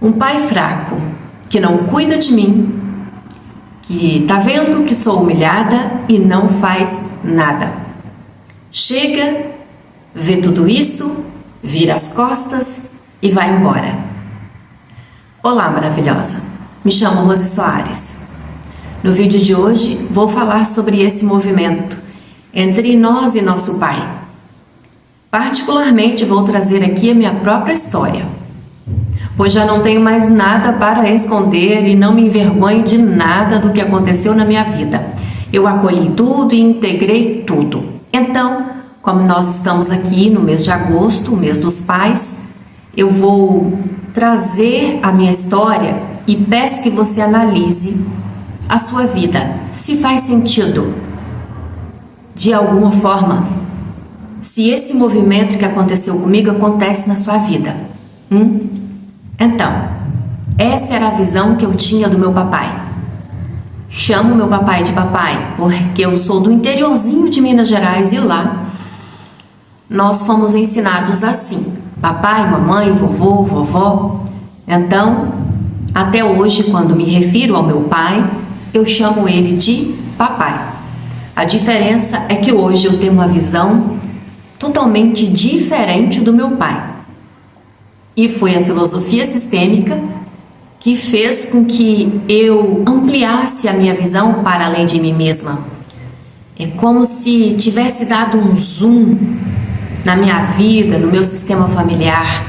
Um pai fraco, que não cuida de mim, que tá vendo que sou humilhada e não faz nada. Chega, vê tudo isso, vira as costas e vai embora. Olá, maravilhosa! Me chamo Rose Soares. No vídeo de hoje vou falar sobre esse movimento entre nós e nosso pai. Particularmente vou trazer aqui a minha própria história, pois já não tenho mais nada para esconder e não me envergonho de nada do que aconteceu na minha vida. Eu acolhi tudo e integrei tudo. Então, como nós estamos aqui no mês de agosto, o mês dos pais, eu vou trazer a minha história e peço que você analise a sua vida, se faz sentido de alguma forma, se esse movimento que aconteceu comigo acontece na sua vida. Então, essa era a visão que eu tinha do meu papai. Chamo meu papai de papai porque eu sou do interiorzinho de Minas Gerais e lá nós fomos ensinados assim: papai, mamãe, vovô, vovó. Então, até hoje, quando me refiro ao meu pai, eu chamo ele de papai. A diferença é que hoje eu tenho uma visão totalmente diferente do meu pai. E foi a filosofia sistêmica que fez com que eu ampliasse a minha visão para além de mim mesma. É como se tivesse dado um zoom na minha vida, no meu sistema familiar.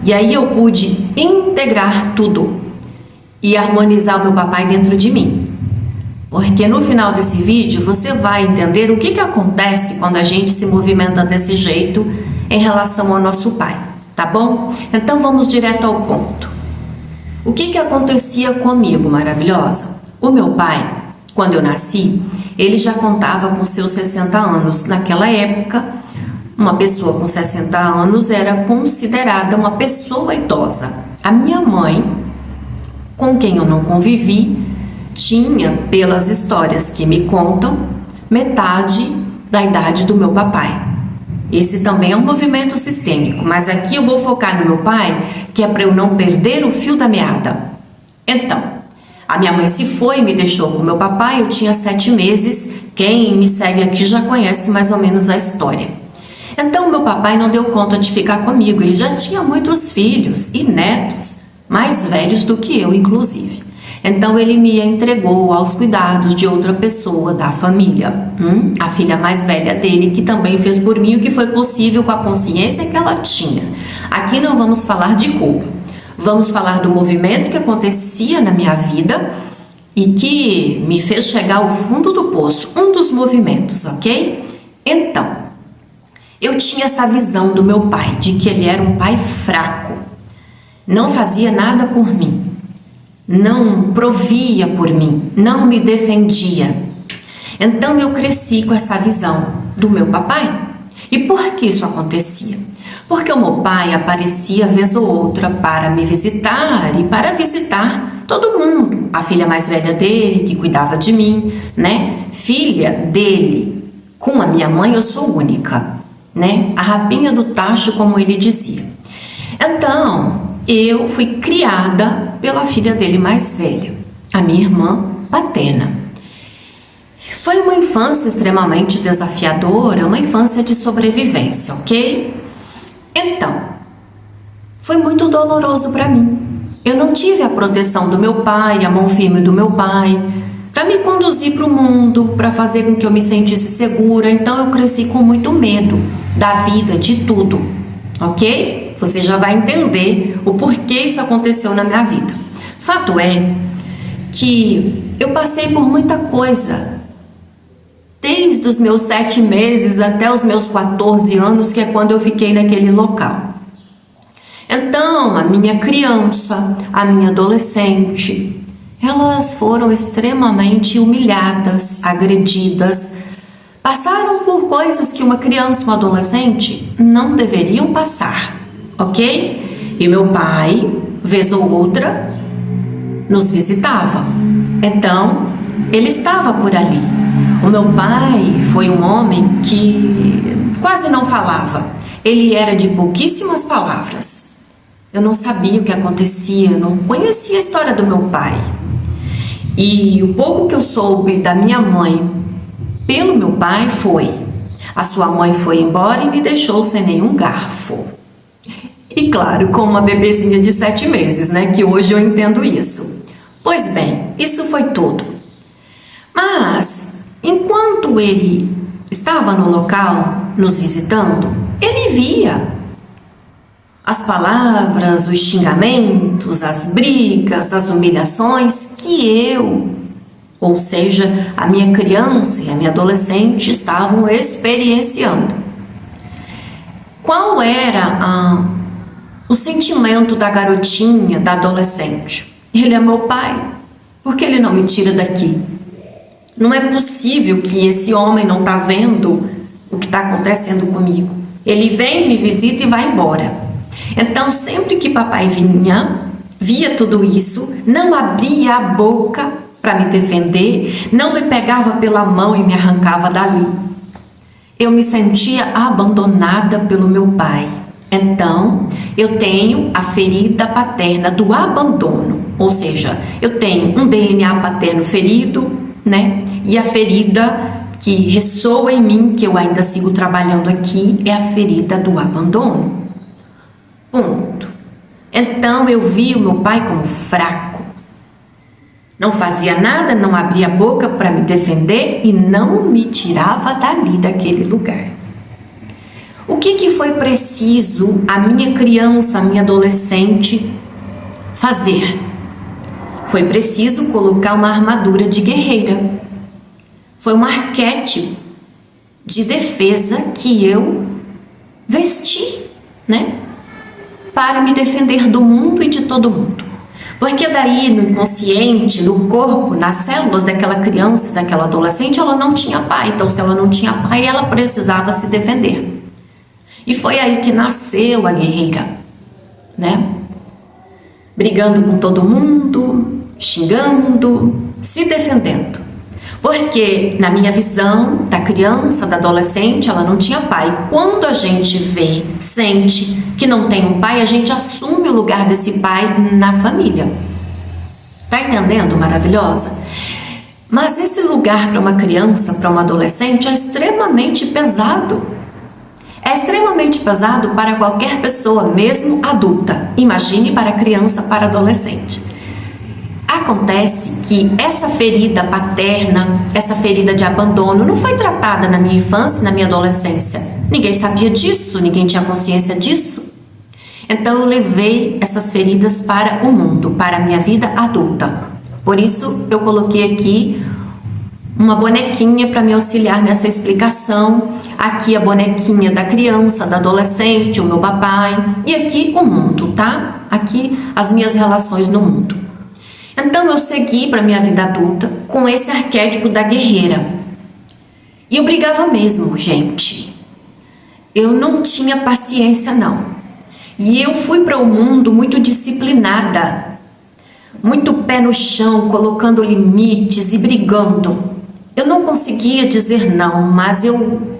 E aí eu pude integrar tudo e harmonizar o meu papai dentro de mim. Porque no final desse vídeo você vai entender o que acontece quando a gente se movimenta desse jeito em relação ao nosso pai, tá bom? Então vamos direto ao ponto. O que acontecia comigo, maravilhosa? O meu pai, quando eu nasci, ele já contava com seus 60 anos. Naquela época, uma pessoa com 60 anos era considerada uma pessoa idosa. A minha mãe, com quem eu não convivi, tinha, pelas histórias que me contam, metade da idade do meu papai. Esse também é um movimento sistêmico, mas aqui eu vou focar no meu pai, que é para eu não perder o fio da meada. Então, a minha mãe se foi e me deixou com meu papai, eu tinha 7 meses, quem me segue aqui já conhece mais ou menos a história. Então, meu papai não deu conta de ficar comigo, ele já tinha muitos filhos e netos, mais velhos do que eu, inclusive. Então ele me entregou aos cuidados de outra pessoa da família, a filha mais velha dele, que também fez por mim o que foi possível com a consciência que ela tinha. Aqui não vamos falar de culpa, vamos falar do movimento que acontecia na minha vida e que me fez chegar ao fundo do poço, um dos movimentos, ok? Então, eu tinha essa visão do meu pai, de que ele era um pai fraco, não fazia nada por mim, não provia por mim, não me defendia. Então eu cresci com essa visão do meu papai. E por que isso acontecia? Porque o meu pai aparecia vez ou outra para me visitar e para visitar todo mundo. A filha mais velha dele, que cuidava de mim, né? Filha dele, com a minha mãe eu sou única, né? A rapinha do tacho, como ele dizia. Então, eu fui criada pela filha dele mais velha, a minha irmã paterna. Foi uma infância extremamente desafiadora, uma infância de sobrevivência, ok? Então, foi muito doloroso para mim. Eu não tive a proteção do meu pai, a mão firme do meu pai, para me conduzir para o mundo, para fazer com que eu me sentisse segura. Então eu cresci com muito medo da vida, de tudo, ok? Você já vai entender o porquê isso aconteceu na minha vida. Fato é que eu passei por muita coisa, desde os meus 7 meses até os meus 14 anos, que é quando eu fiquei naquele local. Então, a minha criança, a minha adolescente, elas foram extremamente humilhadas, agredidas, passaram por coisas que uma criança, uma adolescente não deveriam passar. Ok? E meu pai, vez ou outra, nos visitava. Então, ele estava por ali. O meu pai foi um homem que quase não falava. Ele era de pouquíssimas palavras. Eu não sabia o que acontecia, não conhecia a história do meu pai. E o pouco que eu soube da minha mãe pelo meu pai foi: a sua mãe foi embora e me deixou sem nenhum garfo. E claro, com uma bebezinha de 7 meses, né? Que hoje eu entendo isso. Pois bem, isso foi tudo. Mas, enquanto ele estava no local, nos visitando, ele via as palavras, os xingamentos, as brigas, as humilhações que eu, ou seja, a minha criança e a minha adolescente estavam experienciando. Qual era o sentimento da garotinha, da adolescente? Ele é meu pai, por que ele não me tira daqui? Não é possível que esse homem não está vendo o que está acontecendo comigo. Ele vem, me visita e vai embora. Então, sempre que papai vinha, via tudo isso, não abria a boca para me defender, não me pegava pela mão e me arrancava dali. Eu me sentia abandonada pelo meu pai. Então, eu tenho a ferida paterna do abandono, ou seja, eu tenho um DNA paterno ferido, né? E a ferida que ressoa em mim, que eu ainda sigo trabalhando aqui, é a ferida do abandono. Ponto. Então eu vi o meu pai como fraco. Não fazia nada, não abria a boca para me defender e não me tirava dali, daquele lugar. O que foi preciso a minha criança, a minha adolescente fazer? Foi preciso colocar uma armadura de guerreira. Foi um arquétipo de defesa que eu vesti, né? Para me defender do mundo e de todo mundo. Porque daí no inconsciente, no corpo, nas células daquela criança, daquela adolescente, ela não tinha pai. Então, se ela não tinha pai, ela precisava se defender. E foi aí que nasceu a guerreira, né? Brigando com todo mundo, xingando, se defendendo. Porque na minha visão da criança, da adolescente, ela não tinha pai. Quando a gente vê, sente que não tem um pai, a gente assume o lugar desse pai na família. Tá entendendo, maravilhosa? Mas esse lugar para uma criança, para uma adolescente, é extremamente pesado. É extremamente pesado para qualquer pessoa, mesmo adulta. Imagine para criança, para adolescente. Acontece que essa ferida paterna, essa ferida de abandono, não foi tratada na minha infância e na minha adolescência. Ninguém sabia disso, ninguém tinha consciência disso. Então eu levei essas feridas para o mundo, para a minha vida adulta. Por isso eu coloquei aqui uma bonequinha para me auxiliar nessa explicação. Aqui a bonequinha da criança, da adolescente, o meu papai. E aqui o mundo, tá? Aqui as minhas relações no mundo. Então eu segui para minha vida adulta com esse arquétipo da guerreira. E eu brigava mesmo, gente. Eu não tinha paciência, não. E eu fui para o mundo muito disciplinada, muito pé no chão, colocando limites e brigando. Eu não conseguia dizer não, mas eu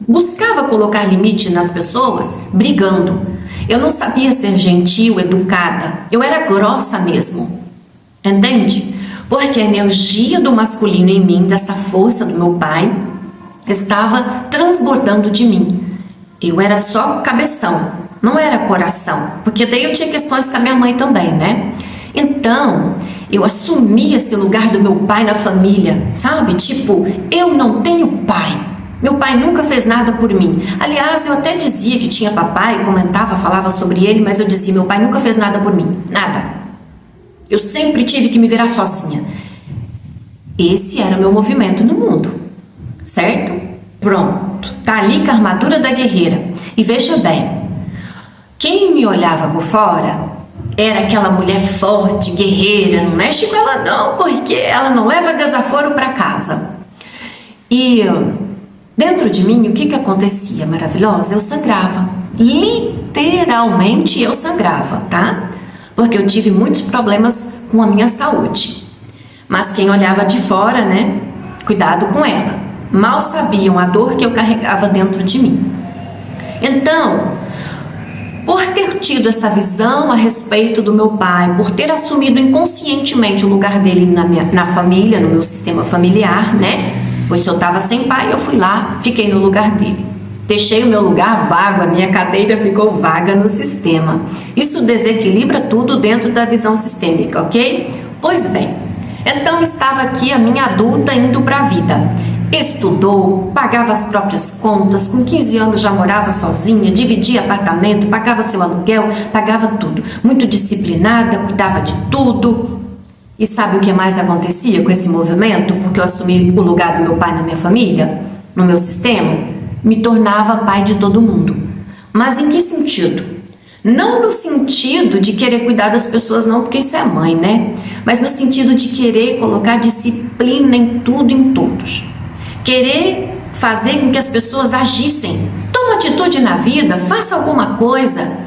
buscava colocar limite nas pessoas brigando. Eu não sabia ser gentil, educada. Eu era grossa mesmo. Entende? Porque a energia do masculino em mim, dessa força do meu pai, estava transbordando de mim. Eu era só cabeção, não era coração. Porque daí eu tinha questões com a minha mãe também, né? Então, eu assumia esse lugar do meu pai na família, sabe? Tipo, eu não tenho pai. Meu pai nunca fez nada por mim. Aliás, eu até dizia que tinha papai, comentava, falava sobre ele, mas eu dizia, meu pai nunca fez nada por mim. Nada. Eu sempre tive que me virar sozinha. Esse era o meu movimento no mundo, certo? Pronto, tá ali com a armadura da guerreira. E veja bem, quem me olhava por fora era aquela mulher forte, guerreira, não mexe com ela não, porque ela não leva desaforo para casa. E dentro de mim, o que acontecia, maravilhosa? Eu sangrava, literalmente eu sangrava, tá? Porque eu tive muitos problemas com a minha saúde. Mas quem olhava de fora, né? Cuidado com ela. Mal sabiam a dor que eu carregava dentro de mim. Então, por ter tido essa visão a respeito do meu pai, por ter assumido inconscientemente o lugar dele na família, no meu sistema familiar, né? Pois se eu estava sem pai, eu fui lá, fiquei no lugar dele. Deixei o meu lugar vago, a minha cadeira ficou vaga no sistema. Isso desequilibra tudo dentro da visão sistêmica, ok? Pois bem, então estava aqui a minha adulta indo para a vida. Estudou, pagava as próprias contas, com 15 anos já morava sozinha, dividia apartamento, pagava seu aluguel, pagava tudo. Muito disciplinada, cuidava de tudo. E sabe o que mais acontecia com esse movimento? Porque eu assumi o lugar do meu pai na minha família, no meu sistema, me tornava pai de todo mundo. Mas em que sentido? Não no sentido de querer cuidar das pessoas, não, porque isso é mãe, né? Mas no sentido de querer colocar disciplina em tudo e em todos. Querer fazer com que as pessoas agissem. Toma atitude na vida, faça alguma coisa.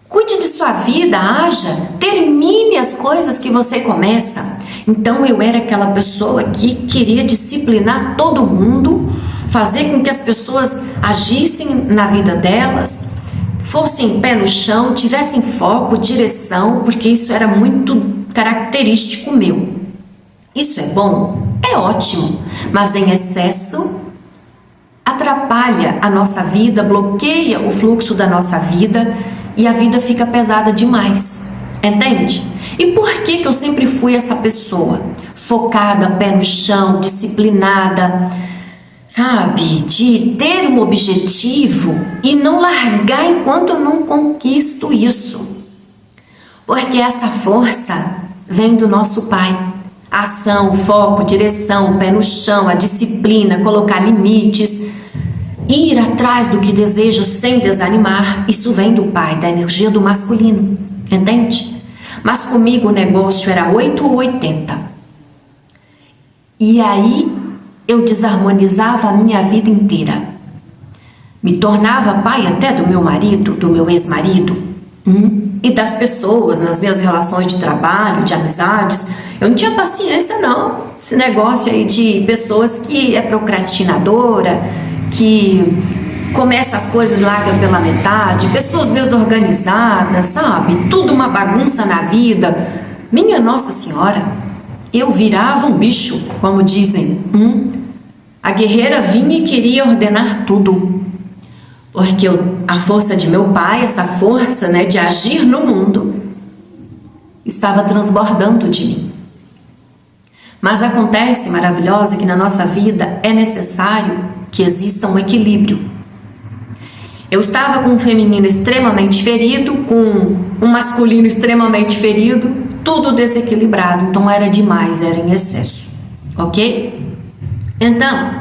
Cuide de sua vida, haja, termine as coisas que você começa. Então eu era aquela pessoa que queria disciplinar todo mundo, fazer com que as pessoas agissem na vida delas, fossem pé no chão, tivessem foco, direção, porque isso era muito característico meu. Isso é bom? É ótimo, mas em excesso atrapalha a nossa vida, bloqueia o fluxo da nossa vida e a vida fica pesada demais, entende? E por que eu sempre fui essa pessoa? Focada, pé no chão, disciplinada, sabe? De ter um objetivo e não largar enquanto eu não conquisto isso. Porque essa força vem do nosso Pai. A ação, o foco, direção, o pé no chão, a disciplina, colocar limites, ir atrás do que deseja sem desanimar, isso vem do Pai, da energia do masculino, entende? Mas comigo o negócio era 8 ou 80. E aí eu desarmonizava a minha vida inteira. Me tornava pai até do meu marido, do meu ex-marido, e das pessoas, nas minhas relações de trabalho, de amizades. Eu não tinha paciência, não. Esse negócio aí de pessoas que é procrastinadora, que começa as coisas e larga pela metade, pessoas desorganizadas, sabe? Tudo uma bagunça na vida. Minha Nossa Senhora, eu virava um bicho, como dizem. A guerreira vinha e queria ordenar tudo. Porque a força de meu pai, essa força, né, de agir no mundo, estava transbordando de mim. Mas acontece, maravilhosa, que na nossa vida é necessário que exista um equilíbrio. Eu estava com um feminino extremamente ferido, com um masculino extremamente ferido, tudo desequilibrado, então era demais, era em excesso, ok? Então,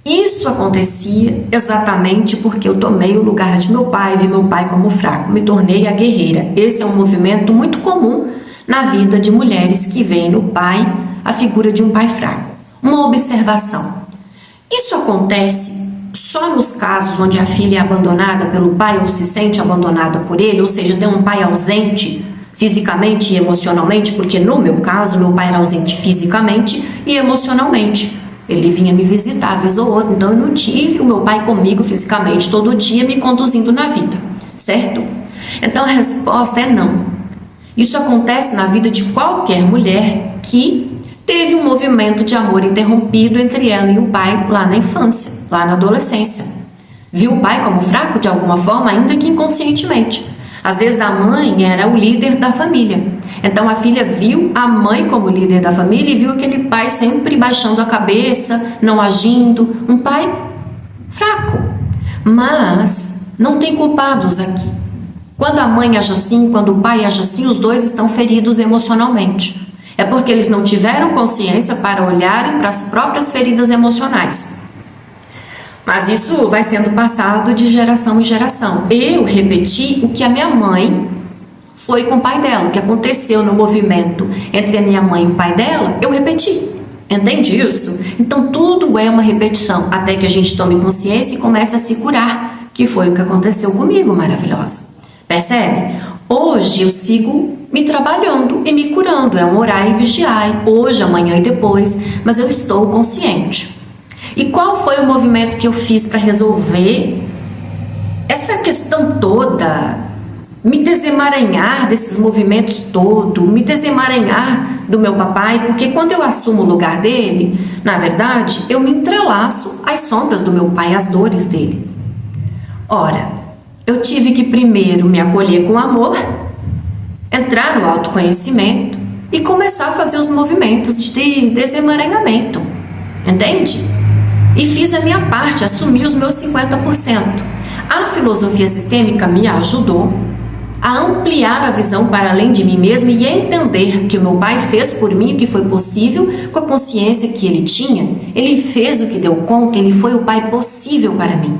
isso acontecia exatamente porque eu tomei o lugar de meu pai, vi meu pai como fraco, me tornei a guerreira. Esse é um movimento muito comum na vida de mulheres que veem no pai a figura de um pai fraco. Uma observação: isso acontece só nos casos onde a filha é abandonada pelo pai ou se sente abandonada por ele, ou seja, tem um pai ausente fisicamente e emocionalmente, porque no meu caso, meu pai era ausente fisicamente e emocionalmente. Ele vinha me visitar vez ou outra, então eu não tive o meu pai comigo fisicamente todo dia me conduzindo na vida, certo? Então a resposta é não. Isso acontece na vida de qualquer mulher que teve um movimento de amor interrompido entre ela e o pai lá na infância, lá na adolescência. Viu o pai como fraco de alguma forma, ainda que inconscientemente. Às vezes a mãe era o líder da família. Então a filha viu a mãe como líder da família e viu aquele pai sempre baixando a cabeça, não agindo, um pai fraco. Mas não tem culpados aqui. Quando a mãe age assim, quando o pai age assim, os dois estão feridos emocionalmente. É porque eles não tiveram consciência para olharem para as próprias feridas emocionais. Mas isso vai sendo passado de geração em geração. Eu repeti o que a minha mãe foi com o pai dela, o que aconteceu no movimento entre a minha mãe e o pai dela, eu repeti. Entende isso? Então tudo é uma repetição, até que a gente tome consciência e comece a se curar, que foi o que aconteceu comigo, maravilhosa. Percebe? Hoje eu sigo me trabalhando e me curando, é um orar e vigiar, hoje, amanhã e depois, mas eu estou consciente. E qual foi o movimento que eu fiz para resolver essa questão toda, me desemaranhar desses movimentos todos, me desemaranhar do meu papai, porque quando eu assumo o lugar dele, na verdade, eu me entrelaço às sombras do meu pai, às dores dele. Ora, eu tive que primeiro me acolher com amor, entrar no autoconhecimento e começar a fazer os movimentos de desemaranhamento, entende? E fiz a minha parte, assumi os meus 50%. A filosofia sistêmica me ajudou a ampliar a visão para além de mim mesma e entender que o meu pai fez por mim o que foi possível com a consciência que ele tinha. Ele fez o que deu conta, ele foi o pai possível para mim.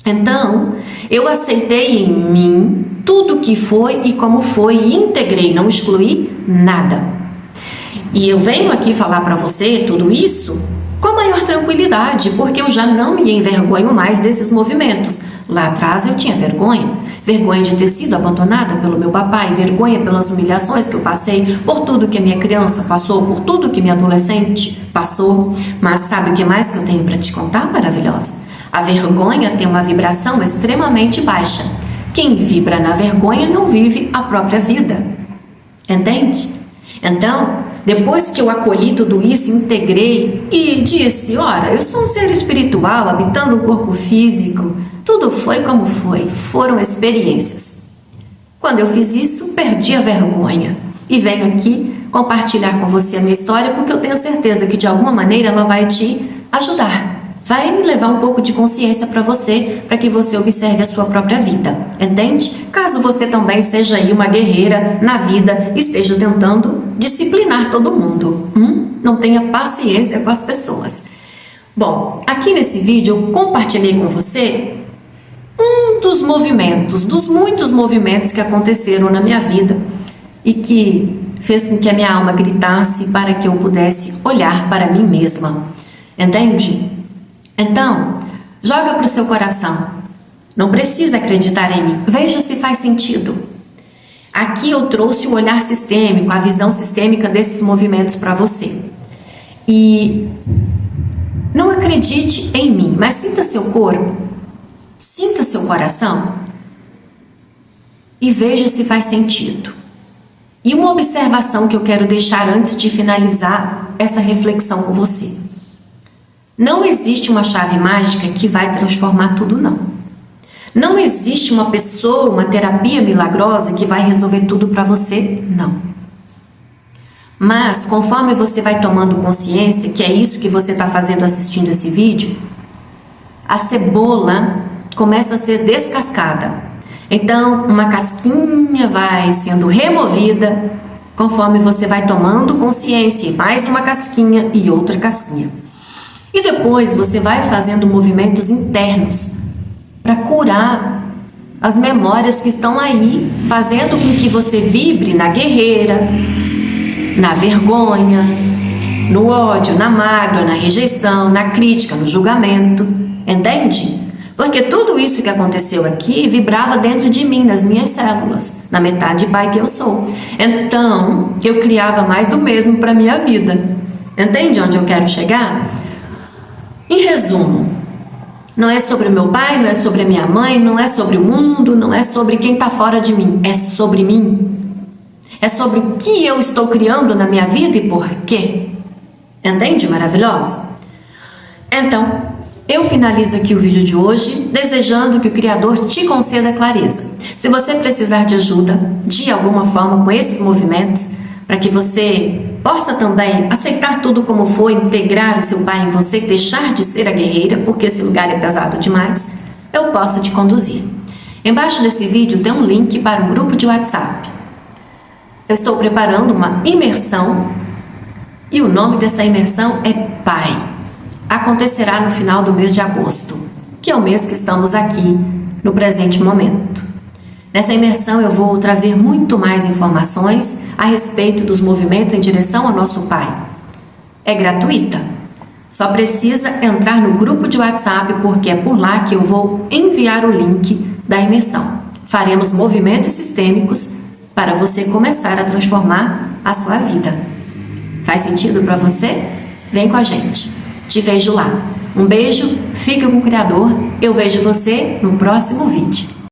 Então, eu aceitei em mim tudo o que foi e como foi e integrei, não excluí nada. E eu venho aqui falar para você tudo isso com a maior tranquilidade, porque eu já não me envergonho mais desses movimentos. Lá atrás eu tinha vergonha de ter sido abandonada pelo meu papai, vergonha pelas humilhações que eu passei, por tudo que a minha criança passou, por tudo que minha adolescente passou. Mas sabe o que mais que eu tenho para te contar, maravilhosa? A vergonha tem uma vibração extremamente baixa. Quem vibra na vergonha não vive a própria vida. Entende? Então, depois que eu acolhi tudo isso, integrei e disse, ora, eu sou um ser espiritual habitando um corpo físico, tudo foi como foi, foram experiências. Quando eu fiz isso, perdi a vergonha e venho aqui compartilhar com você a minha história, porque eu tenho certeza que de alguma maneira ela vai te ajudar. Vai me levar um pouco de consciência para que você observe a sua própria vida, entende? Caso você também seja aí uma guerreira na vida, esteja tentando disciplinar todo mundo, não tenha paciência com as pessoas. Bom, aqui nesse vídeo eu compartilhei com você um dos movimentos, dos muitos movimentos que aconteceram na minha vida e que fez com que a minha alma gritasse para que eu pudesse olhar para mim mesma, entende? Então, joga para o seu coração. Não precisa acreditar em mim. Veja se faz sentido. Aqui eu trouxe o olhar sistêmico, a visão sistêmica desses movimentos para você. E não acredite em mim, mas sinta seu corpo, sinta seu coração e veja se faz sentido. E uma observação que eu quero deixar antes de finalizar essa reflexão com você. Não existe uma chave mágica que vai transformar tudo, não. Não existe uma pessoa, uma terapia milagrosa que vai resolver tudo para você, não. Mas, conforme você vai tomando consciência, que é isso que você está fazendo assistindo esse vídeo, a cebola começa a ser descascada. Então, uma casquinha vai sendo removida conforme você vai tomando consciência, e mais uma casquinha e outra casquinha. E depois você vai fazendo movimentos internos para curar as memórias que estão aí, fazendo com que você vibre na guerreira, na vergonha, no ódio, na mágoa, na rejeição, na crítica, no julgamento, entende? Porque tudo isso que aconteceu aqui vibrava dentro de mim, nas minhas células, na metade pai que eu sou. Então, eu criava mais do mesmo para minha vida. Entende onde eu quero chegar? Em resumo, não é sobre o meu pai, não é sobre a minha mãe, não é sobre o mundo, não é sobre quem está fora de mim, é sobre mim. É sobre o que eu estou criando na minha vida e por quê. Entende, maravilhosa? Então, eu finalizo aqui o vídeo de hoje, desejando que o Criador te conceda clareza. Se você precisar de ajuda, de alguma forma, com esses movimentos, para que você possa também aceitar tudo como foi, integrar o seu pai em você, deixar de ser a guerreira, porque esse lugar é pesado demais, eu posso te conduzir. Embaixo desse vídeo tem um link para um grupo de WhatsApp. Eu estou preparando uma imersão e o nome dessa imersão é Pai. Acontecerá no final do mês de agosto, que é o mês que estamos aqui no presente momento. Nessa imersão eu vou trazer muito mais informações a respeito dos movimentos em direção ao nosso Pai. É gratuita. Só precisa entrar no grupo de WhatsApp, porque é por lá que eu vou enviar o link da imersão. Faremos movimentos sistêmicos para você começar a transformar a sua vida. Faz sentido para você? Vem com a gente. Te vejo lá. Um beijo, fique com o Criador. Eu vejo você no próximo vídeo.